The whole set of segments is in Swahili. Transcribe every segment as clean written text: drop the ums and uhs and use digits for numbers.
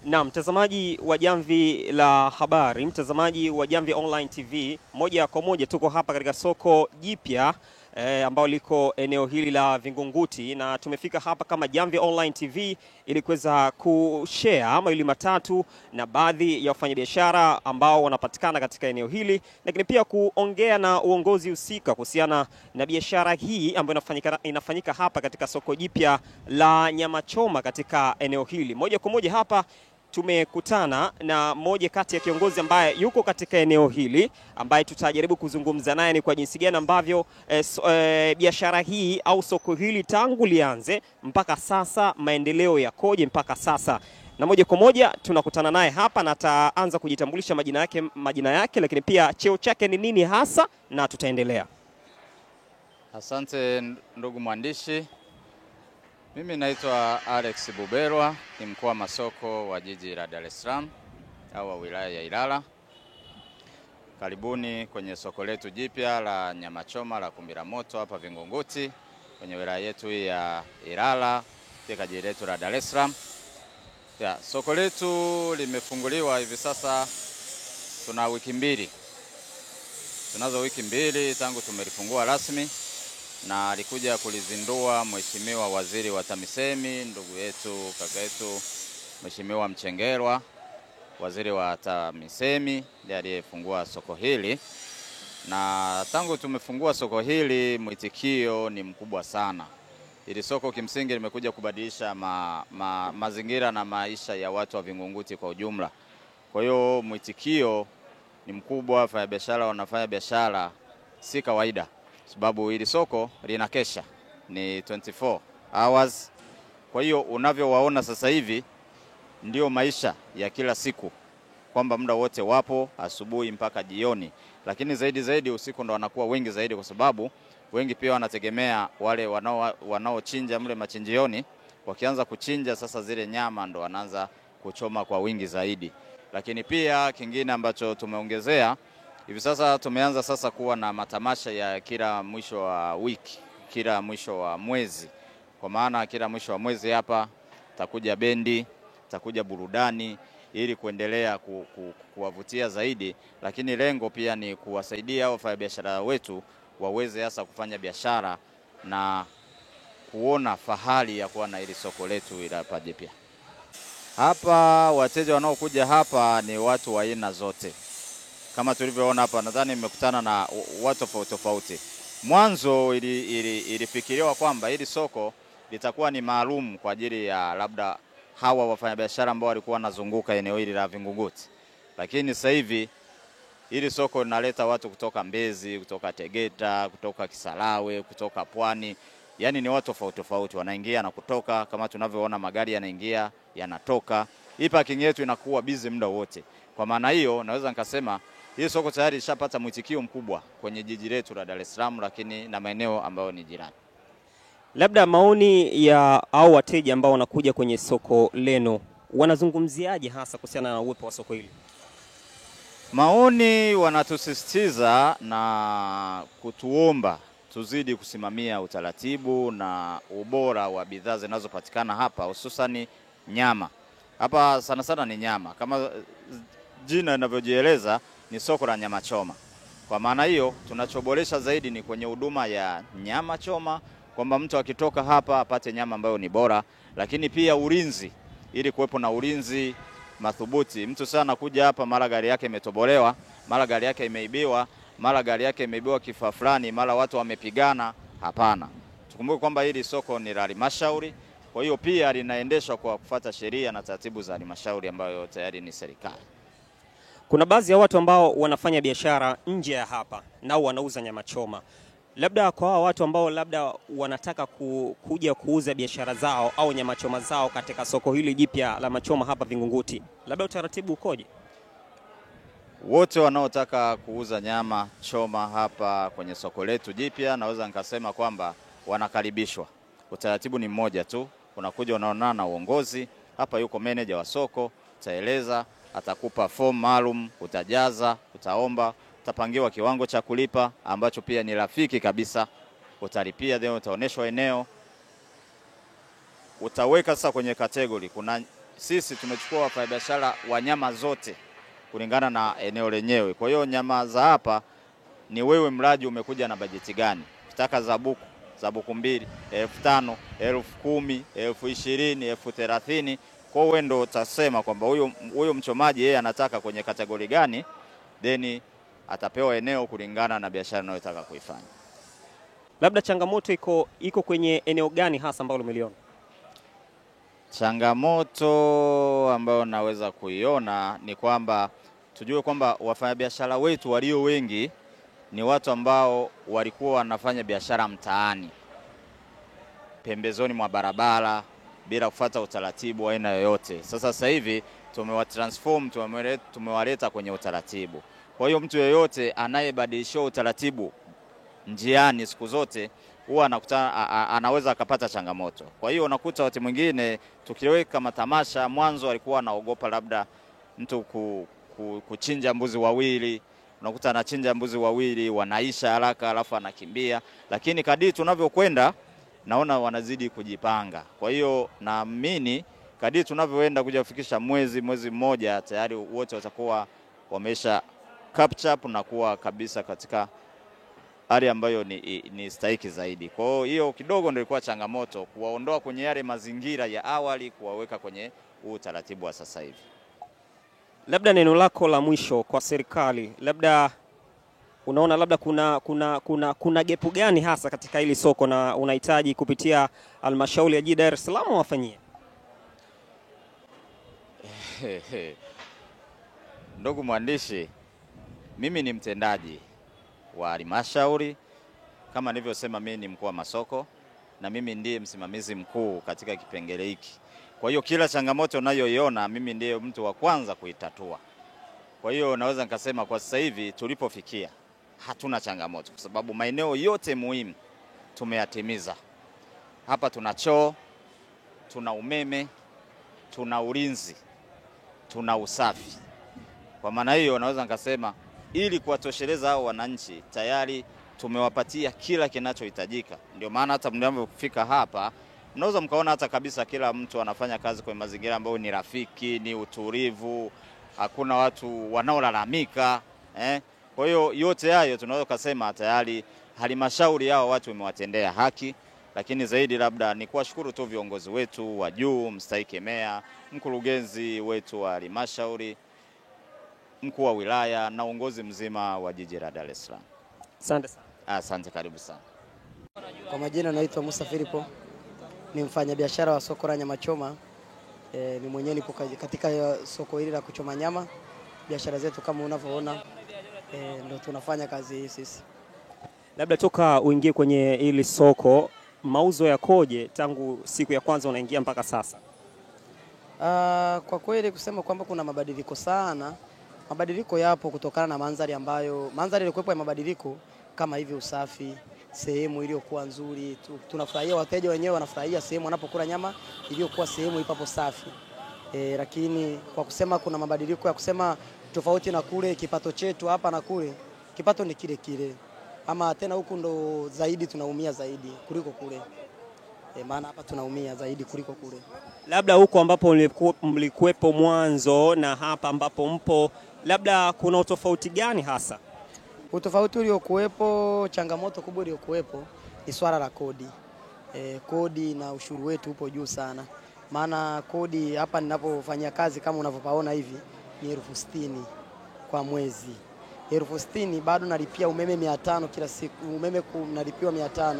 Na mtazamaji wa Jamvi la Habari, mtazamaji wa Jamvi Online TV, moja kwa moja tuko hapa katika soko jipya ambao liko eneo hili la Vingunguti, na tumefika hapa kama Jamvi Online TV ili kuweza kushare mawili matatu na baadhi ya wafanyabiashara ambao wanapatikana katika eneo hili, lakini pia kuongea na uongozi husika kuhusiana na biashara hii ambayo inafanyika hapa katika soko jipya la nyama choma katika eneo hili. Moja kwa moja hapa tumekutana na moja kati ya kiongozi ambaye yuko katika eneo hili, ambaye tutajaribu kuzungumza naye ni kwa jinsi gani ambavyo biashara hii au soko hili tangu lianze mpaka sasa maendeleo yakoje mpaka sasa. Na moja kwa moja tunakutana naye hapa na ataanza kujitambulisha majina yake, lakini pia cheo chake ni nini hasa, na tutaendelea. Asante ndugu mwandishi. Mimi naitwa Alex Buberwa, ni mkuu wa masoko wa jiji la Dar es Salaam au wa wilaya ya Ilala. Karibuni kwenye soko letu jipya la nyama choma la Kumbi la Moto hapa Vingunguti kwenye wilaya yetu ya Ilala katika jiji letu la Dar es Salaam. Soko letu limefunguliwa hivi sasa, tuna wiki mbili. Tunazo wiki mbili tangu tumelifungua rasmi, na alikuja kulizindua Mheshimiwa Waziri wa TAMISEMI, ndugu yetu, kaka yetu Mheshimiwa Mchengerwa, Waziri wa TAMISEMI, ndiye aliyefungua soko hili. Na tangu tumefungua soko hili mwitikio ni mkubwa sana. Hili soko kimsingi limekuja kubadilisha mazingira na maisha ya watu wa Vingunguti kwa ujumla. Kwa hiyo mwitikio ni mkubwa, wafanyabiashara wanafanya biashara si kawaida. Sababu hili soko linakesha ni 24 hours. Kwa hiyo unavyowaona sasa hivi ndio maisha ya kila siku, kwamba muda wote wapo asubuhi mpaka jioni. Lakini zaidi usiku ndo wanakuwa wengi zaidi, kwa sababu wengi pia wanategemea wale wanaochinja mle machinjioni. Wakianza kuchinja sasa zile nyama ndo wanaanza kuchoma kwa wingi zaidi. Lakini pia kingine ambacho tumeongezea, hivi sasa tumeanza sasa kuwa na matamasha ya kila mwisho wa wiki, kila mwisho wa mwezi. Kwa maana kila mwisho wa mwezi hapa takuja bendi, takuja burudani ili kuendelea kuwavutia zaidi, lakini lengo pia ni kuwasaidia wafanyabiashara wetu waweze hasa kufanya biashara na kuona fahari ya kuwa na hili soko letu hapa jipya. Hapa wateja wanaokuja hapa ni watu wa aina zote. Kama tulivyoona hapa, nadhani nimekutana na watu tofauti. Mwanzo ilifikiriwa kwamba hili soko litakuwa ni maalum kwa ajili ya labda hawa wafanyabiashara ambao walikuwa wanazunguka eneo hili la Vingunguti. Lakini sasa hivi hili soko linaleta watu kutoka Mbezi, kutoka Tegeta, kutoka Kisarawe, kutoka Pwani. Yaani ni watu tofauti wanaingia na kutoka, kama tunavyoona magari yanaingia, yanatoka. Hii parking yetu inakuwa busy muda wote. Kwa maana hiyo naweza nikasema hii soko tayari lishapata mwitikio mkubwa kwenye jiji letu la Dar es Salaam, lakini na maeneo ambayo ni jirani. Labda maoni ya au wateja ambao wanakuja kwenye soko leno wanazungumziaje hasa kuhusiana na uwepo wa soko hili? Maoni wanatusisitiza na kutuomba tuzidi kusimamia utaratibu na ubora wa bidhaa zinazopatikana hapa, hususani nyama. Hapa sana sana ni nyama. Kama jina linavyojieleza ni soko la nyama choma. Kwa maana hiyo tunachoboresha zaidi ni kwenye huduma ya nyama choma, kwamba mtu akitoka hapa apate nyama ambayo ni bora, lakini pia ulinzi, ili kuwepo na ulinzi madhubuti. Mtu sana kuja hapa mara gari yake imetobolewa, mara gari yake imeibiwa, mara gari yake imeibiwa kifaa fulani, mara watu wamepigana, hapana. Tukumbuke kwamba hili soko ni la halmashauri, kwa hiyo pia linaendeshwa kwa kufuata sheria na taratibu za halmashauri ambayo tayari ni serikali. Kuna baadhi ya watu ambao wanafanya biashara nje ya hapa nao wanauza nyama choma. Labda kwa hao watu ambao labda wanataka kuja kuuza biashara zao au nyama choma zao katika soko hili jipya la machoma hapa Vingunguti, labda utaratibu ukoje? Wote wanaotaka kuuza nyama choma hapa kwenye soko letu jipya, naweza nikasema kwamba wanakaribishwa. Utaratibu ni mmoja tu, unakuja unaonana na uongozi. Hapa yuko manager wa soko, utaeleza, atakupa form maalum, utajaza, utaomba, utapangiwa kiwango cha kulipa ambacho pia ni rafiki kabisa. Utalipia, then utaoneshwa eneo. Utaweka sasa kwenye kategori. Kuna sisi tumechukua wafanyabiashara wa nyama zote kulingana na eneo lenyewe. Kwa hiyo nyama za hapa ni wewe mlaji umekuja na bajeti gani. Ukitaka za buku 2, 5,000, 10,000, 20,000, 30,000, kwa hiyo ndo utasema kwamba huyo mchomaji yeye anataka kwenye kategori gani, then atapewa eneo kulingana na biashara anayotaka kuifanya. Labda changamoto iko kwenye eneo gani hasa ambalo umeliona? Changamoto ambayo naweza kuiona ni kwamba tujue kwamba wafanyabiashara wetu walio wengi ni watu ambao walikuwa wanafanya biashara mtaani, pembezoni mwa barabara, bila kufuata utaratibu wa aina yoyote. Sasa hivi tumewatransform, tumewaleta kwenye utaratibu. Kwa hiyo mtu yeyote anayebadilisha utaratibu njiani siku zote huwa anaweza akapata changamoto. Kwa hiyo unakuta watu mwingine tukiweka matamasha, mwanzo alikuwa anaogopa labda mtu kuchinja mbuzi wawili, unakuta anachinja mbuzi wawili, wanaisha haraka alafu anakimbia, lakini kadri tunavyokwenda naona wanazidi kujipanga. Kwa hiyo naamini kadri tunavyoenda kuja kufikisha mwezi mmoja tayari wote watakuwa wamesha capture na kuwa kabisa katika hali ambayo ni stahiki zaidi. Kwa hiyo kidogo ndio ilikuwa changamoto kuwaondoa kwenye yale mazingira ya awali kuwaweka kwenye utaratibu wa sasa hivi. Labda neno lako la mwisho kwa serikali, labda unaona labda kuna gepu gani hasa katika hili soko na unahitaji kupitia halmashauri ya jiji Dar es Salaam wafanyie? Ndugu mwandishi, mimi ni mtendaji wa halmashauri, kama nilivyosema mimi ni mkuu wa masoko na mimi ndiye msimamizi mkuu katika kipengele hiki. Kwa hiyo kila changamoto unayoiona mimi ndiye mtu wa kwanza kuitatua. Kwa hiyo naweza nikasema kwa sasa hivi tulipofikia hatuna changamoto kwa sababu maeneo yote muhimu tumeyatimiza. Hapa tuna choo, tuna umeme, tuna ulinzi, tuna usafi. Kwa maana hiyo naweza nikasema ili kuwatosheleza hao wananchi tayari tumewapatia kila kinachohitajika. Ndio maana hata mnapofika hapa mnaweza mkaona hata kabisa kila mtu anafanya kazi kwa mazingira ambayo ni rafiki, ni utulivu, hakuna watu wanaolalamika. Kwa hiyo yote hayo tunaweza kusema tayari halmashauri yao watu wamewatendea haki, lakini zaidi labda ni kuwashukuru tu viongozi wetu wa juu, mstahiki meya, mkurugenzi wetu wa halmashauri, mkuu wa wilaya na uongozi mzima wa jiji la Dar es Salaam. Asante sana. Asante, karibu sana. Kwa majina naitwa Musa Filipo, ni mfanyabiashara wa soko la nyama choma. Ni mwenyewe nipo katika soko hili la kuchoma nyama. Biashara zetu kama unavyoona ndio tunafanya kazi hii sisi. Labda toka uingie kwenye hili soko, mauzo yakoje tangu siku ya kwanza unaingia mpaka sasa? Kwa kweli kusema kwamba kuna mabadiliko sana. Mabadiliko yapo kutokana na mandhari ilikuwepo ya mabadiliko kama hivi usafi, sehemu iliyokuwa nzuri. Tunafurahia, wateja wenyewe wanafurahia sehemu wanapokula nyama iliyokuwa sehemu ipapo safi. Lakini kwa kusema kuna mabadiliko ya kusema tofauti na kule, kipato chetu hapa na kule, kipato ni kile kile. Ama tena huku ndo zaidi tunaumia zaidi kuliko kule. Maana hapa tunaumia zaidi kuliko kule. Labda huko ambapo mlikuwepo mwanzo na hapa ambapo mpo, labda kuna utofauti gani hasa? Utofauti uliokuwepo, changamoto kubwa iliyokuwepo ni swala la kodi. Kodi na ushuru wetu upo juu sana. Maana kodi hapa ninapofanyia kazi kama unavyopaona hivi ni 60,000 kwa mwezi. 60,000 bado nalipia umeme 500 kila siku, umeme nalipiwa 500,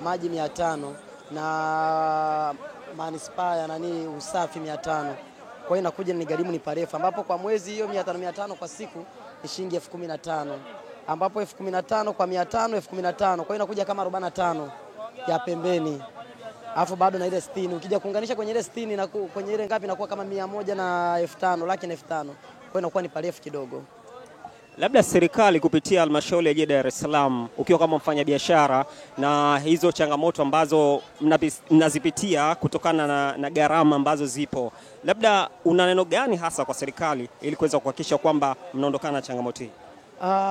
maji 500 na manispaa ya usafi 500. Kwa hiyo inakuja ni gharimu ni parefu, ambapo kwa mwezi hiyo 500 kwa siku ni shilingi 15,000, ambapo 15,000 kwa 500 15,000, kwa hiyo inakuja kama 45 ya pembeni. Alafu bado na ile 60, ukija kuunganisha kwenye ile 60 na kwenye ile ngapi inakuwa kama 100 na 5,000, laki na 5,000. Kwa hiyo inakuwa ni parefu kidogo. Labda serikali kupitia halmashauri ya jiji Dar es Salaam, ukiwa kama mfanyabiashara na hizo changamoto ambazo mnazipitia kutokana na gharama ambazo zipo, labda una neno gani hasa kwa serikali ili kuweza kuhakikisha kwamba mnaondokana na changamoto hii?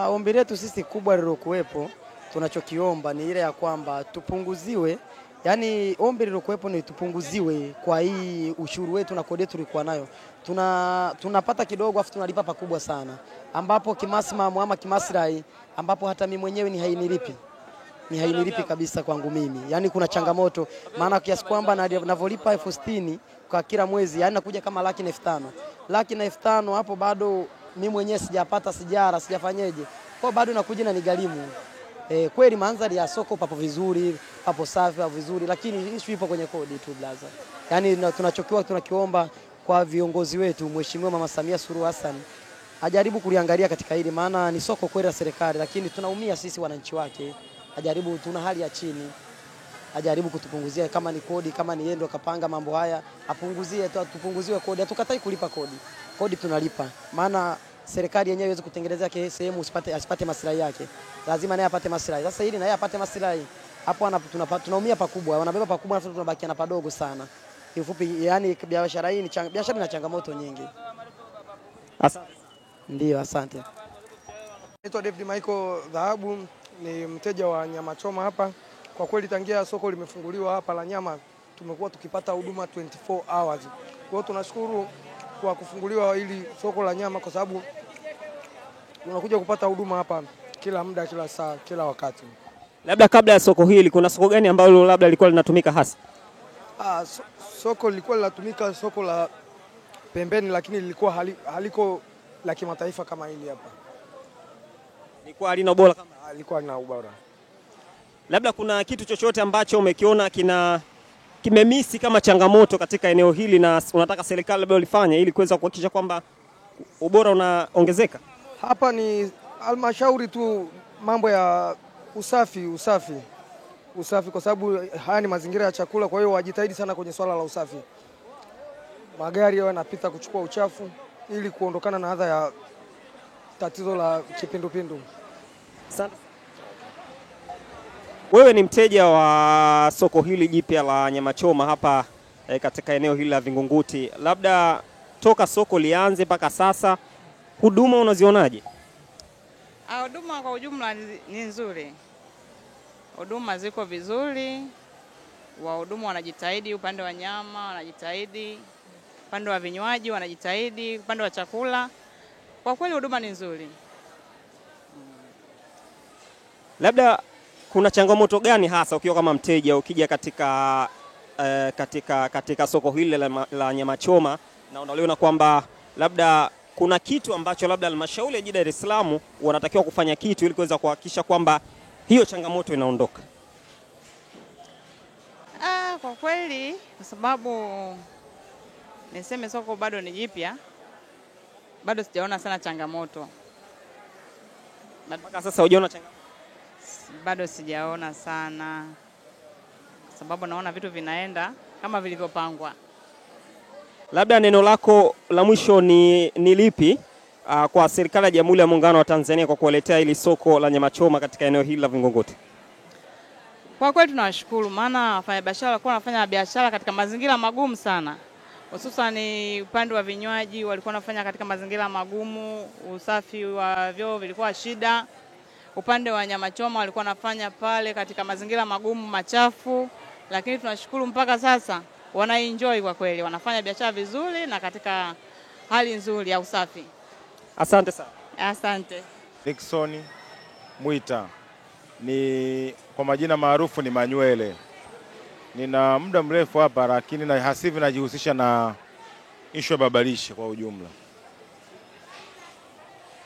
Ombi letu sisi kubwa lilokuwepo, tunachokiomba ni ile ya kwamba tupunguziwe Yaani ombi lilokuwepo ni tupunguziwe kwa hii ushuru wetu na kodi yetu tulikuwa nayo. Tunapata kidogo afu tunalipa pakubwa sana. Ambapo kimaslahi ama kimaslahi ambapo hata mimi mwenyewe ni hainilipi kabisa kwangu mimi. Yaani kuna changamoto maana kiasi kwamba ninavyolipa 60,000 kwa kila mwezi, yaani nakuja kama 1,500,000. 1,500,000 hapo bado mimi mwenyewe sijapata sijara, sijafanyeje. Kwa bado nakuja na nigharimu. Kweli mandhari ya soko papo vizuri, papo safi, papo vizuri, lakini issue ipo kwenye kodi tu blaza. Yaani tunakiomba kwa viongozi wetu, Mheshimiwa Mama Samia Suluhu Hassan ajaribu kuliangalia katika hili, maana ni soko kweli la serikali, lakini tunaumia sisi wananchi wake. Ajaribu, tuna hali ya chini, ajaribu kutupunguzia kama ni kodi, kama ni yeye ndo kapanga mambo haya, apunguzie tu, tupunguziwe kodi. Hatukatai kulipa kodi, kodi tunalipa, maana serikali yenyewe iweze kutengenezea sehemu asipate maslahi yake, lazima naye apate maslahi. Sasa hili naye apate maslahi, hapo tunaumia pakubwa, wanabeba pakubwa na tunabakia na padogo sana. Kifupi, yani biashara hii ni biashara ina changamoto nyingi. Asante. Ndio, asante. Naitwa David Michael Dhahabu, ni mteja wa nyama choma hapa. Kwa kweli tangia soko limefunguliwa hapa la nyama tumekuwa tukipata huduma 24 hours. Kwa hiyo tunashukuru kwa kufunguliwa hili soko la nyama kwa sababu tunakuja kupata huduma hapa kila muda, kila saa, kila wakati. Labda kabla ya soko hili kuna soko gani ambalo labda lilikuwa linatumika hasa? Soko lilikuwa linatumika soko la pembeni, lakini lilikuwa haliko la kimataifa kama hili hapa. Lilikuwa halina ubora kama? Lilikuwa lina ubora. Labda kuna kitu chochote ambacho umekiona kimemisi kama changamoto katika eneo hili na unataka serikali labda ulifanye ili kuweza kuhakikisha kwamba ubora unaongezeka? Hapa ni halmashauri tu, mambo ya usafi kwa sababu haya ni mazingira ya chakula, kwa hiyo wajitahidi sana kwenye swala la usafi. Magari yao yanapita kuchukua uchafu ili kuondokana na adha ya tatizo la kipindupindu. Asante. Wewe ni mteja wa soko hili jipya la nyama choma hapa katika eneo hili la Vingunguti. Labda toka soko lianze mpaka sasa huduma unazionaje? Huduma kwa ujumla ni nzuri. Huduma ziko vizuri. Wahudumu wanajitahidi, upande wa nyama wanajitahidi, upande wa vinywaji wanajitahidi, upande wa chakula. Kwa kweli huduma ni nzuri. Labda kuna changamoto gani hasa ukiwa kama mteja ukija katika soko hili la nyama choma na unaliona kwamba labda kuna kitu ambacho labda halmashauri ya jiji Dar es Salaam wanatakiwa kufanya kitu ili kuweza kuhakikisha kwamba hiyo changamoto inaondoka? Kwa kweli kwa sababu niseme soko bado ni jipya, bado sijaona sana changamoto. Mpaka sasa hujaona changamoto? Bado sijaona sana, sababu naona vitu vinaenda kama vilivyopangwa. Labda neno lako la mwisho ni lipi kwa serikali ya Jamhuri ya Muungano wa Tanzania kwa kuwaletea hili soko la nyama choma katika eneo hili la Vingunguti? Kwa kweli tunawashukuru, maana wafanyabiashara walikuwa wanafanya biashara katika mazingira magumu sana. Hususan upande wa vinywaji walikuwa wanafanya katika mazingira magumu, usafi wa vyoo vilikuwa shida. Upande wa nyama choma walikuwa wanafanya pale katika mazingira magumu, machafu, lakini tunashukuru mpaka sasa wanaenjoy kwa kweli, wanafanya biashara vizuri na katika hali nzuri ya usafi. Asante sana. Asante. Dickson Mwita, ni kwa majina maarufu ni Manywele. Nina muda mrefu hapa lakini na hasivi najihusisha na issue ya babalishe kwa ujumla.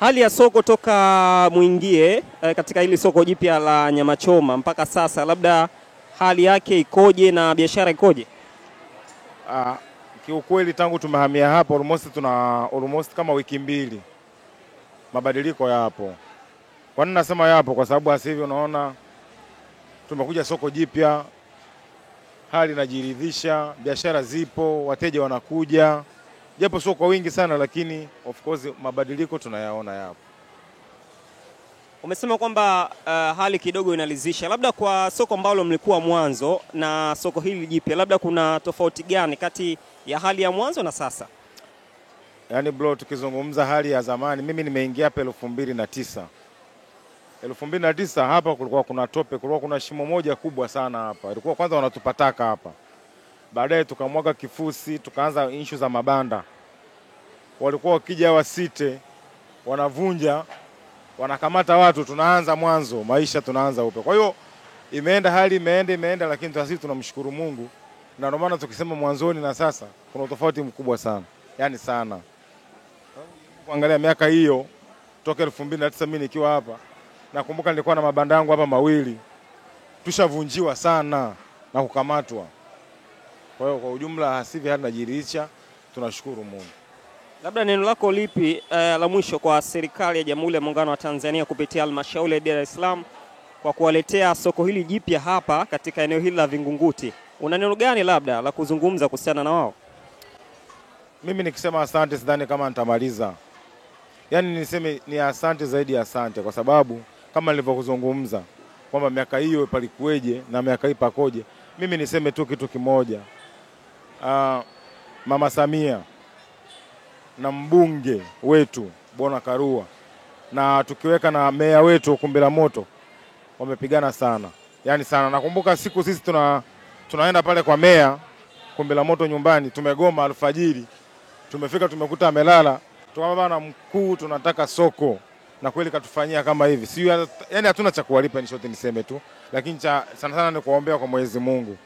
Hali ya soko toka muingie katika hili soko jipya la nyama choma mpaka sasa, labda hali yake ikoje na biashara ikoje? Kiukweli tangu tumehamia hapa almost kama wiki mbili mabadiliko yapo. Kwa nini nasema yapo? Kwa sababu sasa hivi unaona tumekuja soko jipya, hali inajiridhisha, biashara zipo, wateja wanakuja. Japo sio kwa wingi sana lakini of course mabadiliko tunayaona yapo. Umesema kwamba hali kidogo inalizisha. Labda kwa soko ambalo mlikuwa mwanzo na soko hili jipya, labda kuna tofauti gani kati ya hali ya mwanzo na sasa? Yaani bro, tukizungumza hali ya zamani, mimi nimeingia hapa 2009. 2009 hapa kulikuwa kuna tope, kulikuwa kuna shimo moja kubwa sana hapa. Ilikuwa kwanza wanatupataka hapa. Baadaye tukamwaga kifusi, tukaanza issue za mabanda. Walikuwa wakija wasite, wanavunja, wanakamata watu, tunaanza mwanzo, maisha tunaanza upya. Kwa hiyo hali imeenda, lakini sisi tunamshukuru Mungu. Na ndio maana tukisema mwanzoni na sasa kuna tofauti mkubwa sana. Yaani sana. Kuangalia miaka hiyo toka 2009 mimi nikiwa hapa, nakumbuka nilikuwa na mabanda yangu hapa mawili. Tushavunjiwa sana na kukamatwa. Kwa hiyo kwa ujumla hasivi hali najiridhisha, tunashukuru Mungu. Labda neno lako lipi la mwisho kwa serikali ya Jamhuri ya Muungano wa Tanzania kupitia halmashauri ya Dar es Salaam kwa kuwaletea soko hili jipya hapa katika eneo hili la Vingunguti? Una neno gani labda la kuzungumza kuhusiana na wao? Mimi nikisema asante sidhani kama nitamaliza. Yaani niseme ni asante zaidi ya asante, kwa sababu kama nilivyokuzungumza kwamba miaka hiyo palikuweje na miaka hii pakoje. Mimi niseme tu kitu kimoja. Mama Samia na mbunge wetu Bwana Karua na tukiweka na meya wetu Kumbira Moto wamepigana sana. Yaani sana. Nakumbuka siku sisi tunaenda pale kwa meya Kumbira Moto nyumbani, tumegoma alfajiri. Tumefika tumekuta amelala. Tukamwambia na mkuu tunataka soko. Na kweli katufanyia kama hivi. Yaani hatuna cha kuwalipa, ni shote niseme tu. Lakini sana sana ni kuombea kwa Mwenyezi Mungu.